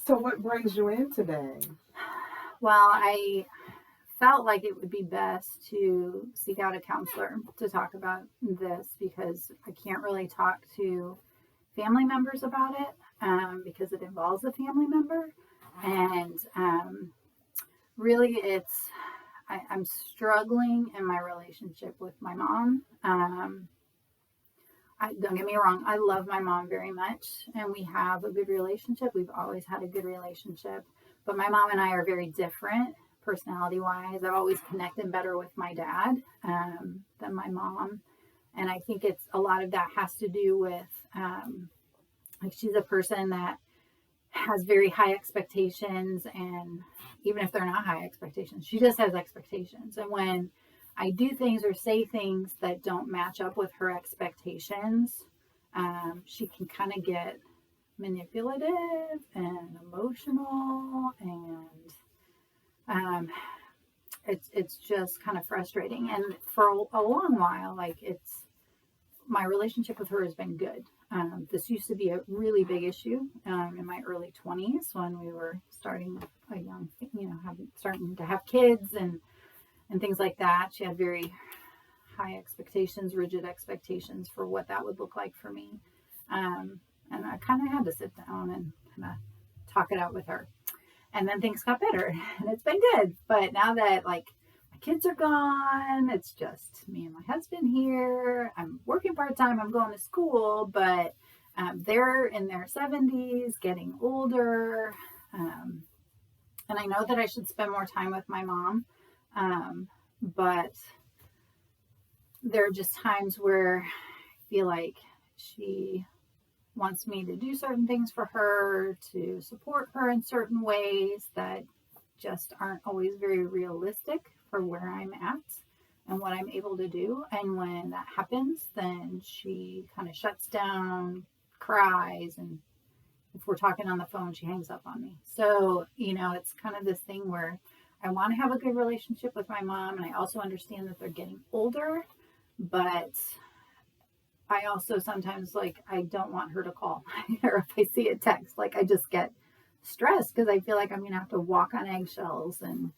So what brings you in today? Well, I felt like it would be best to seek out a counselor to talk about this because I can't really talk to family members about it because it involves a family member. And really, I'm struggling in my relationship with my mom. Don't get me wrong, I love my mom very much, and we have a good relationship. We've always had a good relationship, but my mom and I are very different personality wise. I've always connected better with my dad than my mom, and I think it's a lot of that has to do with like she's a person that has very high expectations, and even if they're not high expectations, she just has expectations. And when I do things or say things that don't match up with her expectations, she can kind of get manipulative and emotional, and it's just kind of frustrating. And for a long while, like my relationship with her has been good. This used to be a really big issue in my early 20s when we were starting a young, starting to have kids and things like that. She had very high expectations, rigid expectations for what that would look like for me. And I kind of had to sit down and kind of talk it out with her. And then things got better and it's been good. But now that like my kids are gone, it's just me and my husband here. I'm working part-time, I'm going to school, but they're in their 70s, getting older. And I know that I should spend more time with my mom. But there are just times where I feel like she wants me to do certain things for her, to support her in certain ways that just aren't always very realistic for where I'm at and what I'm able to do. And when that happens, then she kind of shuts down, cries, and if we're talking on the phone, she hangs up on me. So, it's kind of this thing where I want to have a good relationship with my mom, and I also understand that they're getting older, but I also sometimes, I don't want her to call, or if I see a text, I just get stressed because I feel like I'm going to have to walk on eggshells, and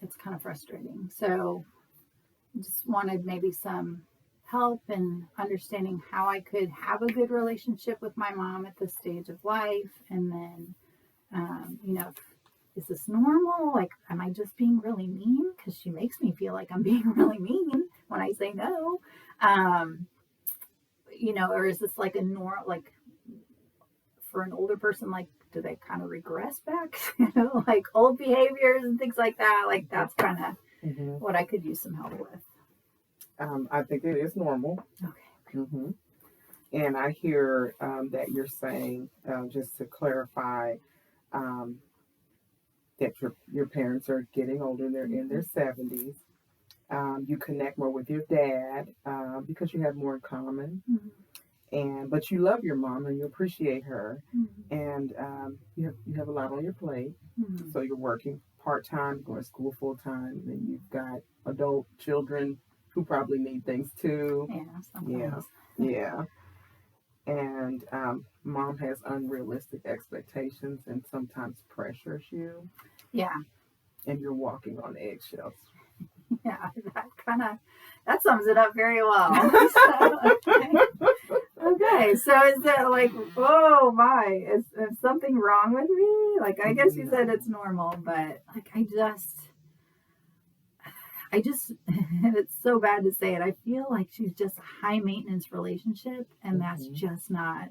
it's kind of frustrating. So I just wanted maybe some help in understanding how I could have a good relationship with my mom at this stage of life, and then is this normal? Am I just being really mean? Because she makes me feel like I'm being really mean when I say no. Or is this a normal, for an older person, do they kind of regress back, old behaviors and things like that? That's kind of what I could use some help with. I think it is normal. Okay. Mm-hmm. And I hear that you're saying, just to clarify, that your parents are getting older, they're in their 70s. You connect more with your dad because you have more in common. Mm-hmm. But you love your mom and you appreciate her. Mm-hmm. And you have a lot on your plate. Mm-hmm. So you're working part-time, going to school full-time, and you've got adult children who probably need things too. Yeah, sometimes. Yeah. And mom has unrealistic expectations and sometimes pressures you. Yeah. And you're walking on eggshells. Yeah, that sums it up very well. Okay, so is it oh my, is something wrong with me? I guess you said it's normal, but I just, it's so bad to say it. I feel like she's just a high maintenance relationship, and that's just not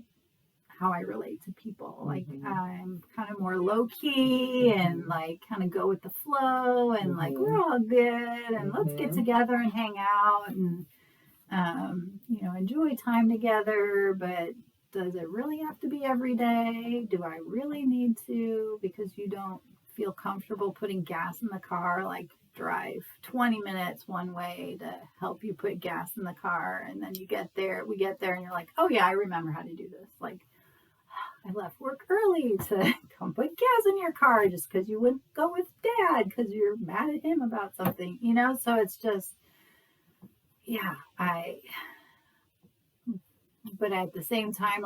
how I relate to people. I'm kind of more low key and kind of go with the flow, and we're all good, and let's get together and hang out and enjoy time together. But does it really have to be every day? Do I really need to? Because you don't feel comfortable putting gas in the car, drive 20 minutes one way to help you put gas in the car, and then we get there and you're like, oh yeah, I remember how to do this. I left work early to come put gas in your car just because you wouldn't go with dad because you're mad at him about something, so it's just, yeah, but at the same time,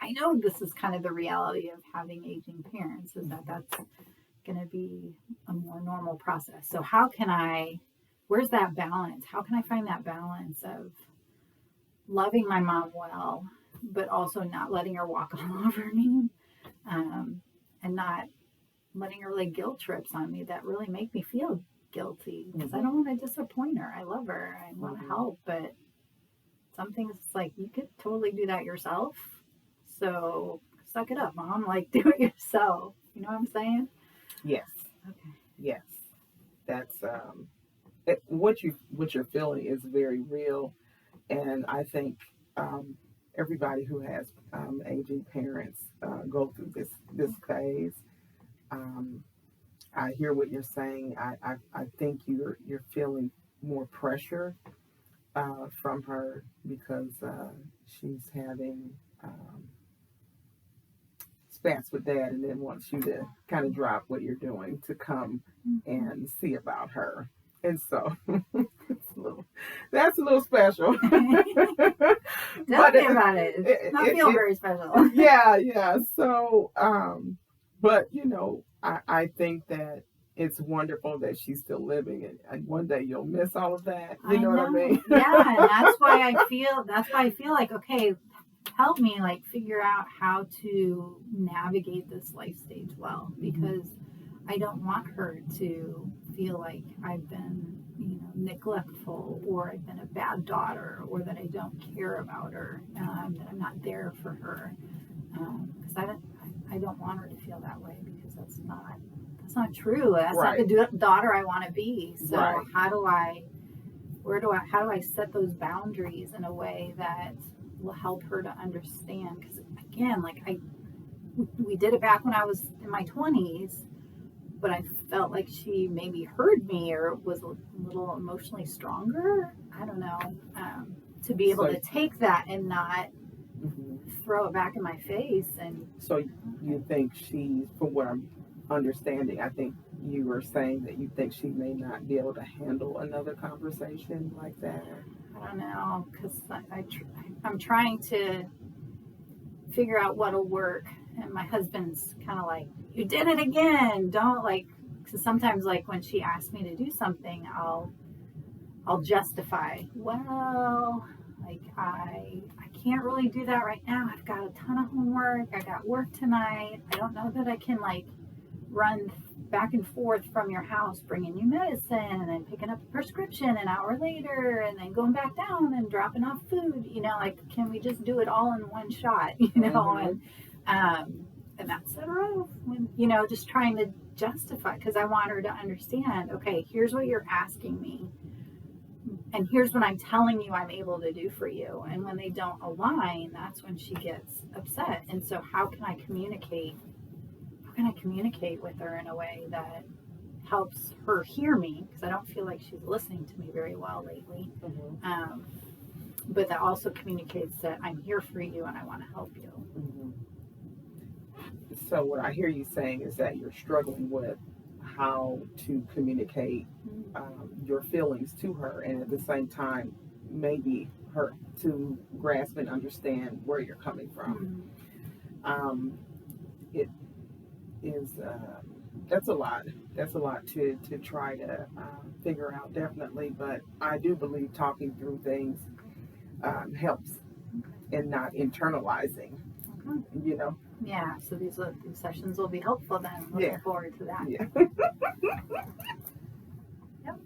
I know this is kind of the reality of having aging parents, is that that's going to be a more normal process. So how can where's that balance? How can I find that balance of loving my mom well, but also not letting her walk all over me, and not letting her lay guilt trips on me that really make me feel guilty, because I don't want to disappoint her. I love her. I want to help, but some things it's like you could totally do that yourself. So suck it up, Mom. Like, do it yourself. You know what I'm saying? Yes. Okay. Yes. That's what you're feeling is very real, and I think everybody who has aging parents go through this phase. I hear what you're saying. I think you're feeling more pressure from her because she's having spats with dad, and then wants you to kind of drop what you're doing to come and see about her. And so that's a little special. Tell me about it. It's not feel very special. Yeah. So, but I think that it's wonderful that she's still living, and one day you'll miss all of that. You know what I mean? Yeah, and that's why I feel like, okay, help me like figure out how to navigate this life stage well, because I don't want her to feel like I've been, neglectful, or I've been a bad daughter, or that I don't care about her, that I'm not there for her, because I don't want her to feel that way, because that's not true. That's right. Not the daughter I want to be. So right. how do I set those boundaries in a way that will help her to understand? Because again, like we did it back when I was in my 20s, but I felt like she maybe heard me or was a little emotionally stronger. I don't know, to be able to take that and not throw it back in my face. And so you think she, from what I'm understanding, I think you were saying that you think she may not be able to handle another conversation like that. I don't know, because I'm trying to figure out what'll work, and my husband's kind of like, you did it again, don't, like, because sometimes, like, when she asks me to do something, I'll justify, well, like, I can't really do that right now, I've got a ton of homework, I got work tonight, I don't know that I can, like, run back and forth from your house bringing you medicine and then picking up a prescription an hour later and then going back down and dropping off food, like, can we just do it all in one shot, and that set her off when, just trying to justify, because I want her to understand, okay, here's what you're asking me, and here's what I'm telling you I'm able to do for you, and when they don't align, that's when she gets upset. And so how can I communicate with her in a way that helps her hear me, because I don't feel like she's listening to me very well lately, but that also communicates that I'm here for you and I want to help you. So what I hear you saying is that you're struggling with how to communicate your feelings to her, and at the same time maybe her to grasp and understand where you're coming from. It is that's a lot to try to figure out, definitely, but I do believe talking through things helps, and not internalizing. Yeah, so these sessions will be helpful then. Looking forward to that. Yeah. Yep.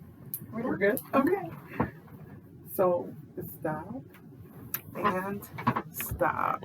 We're good? Okay. So stop and stop.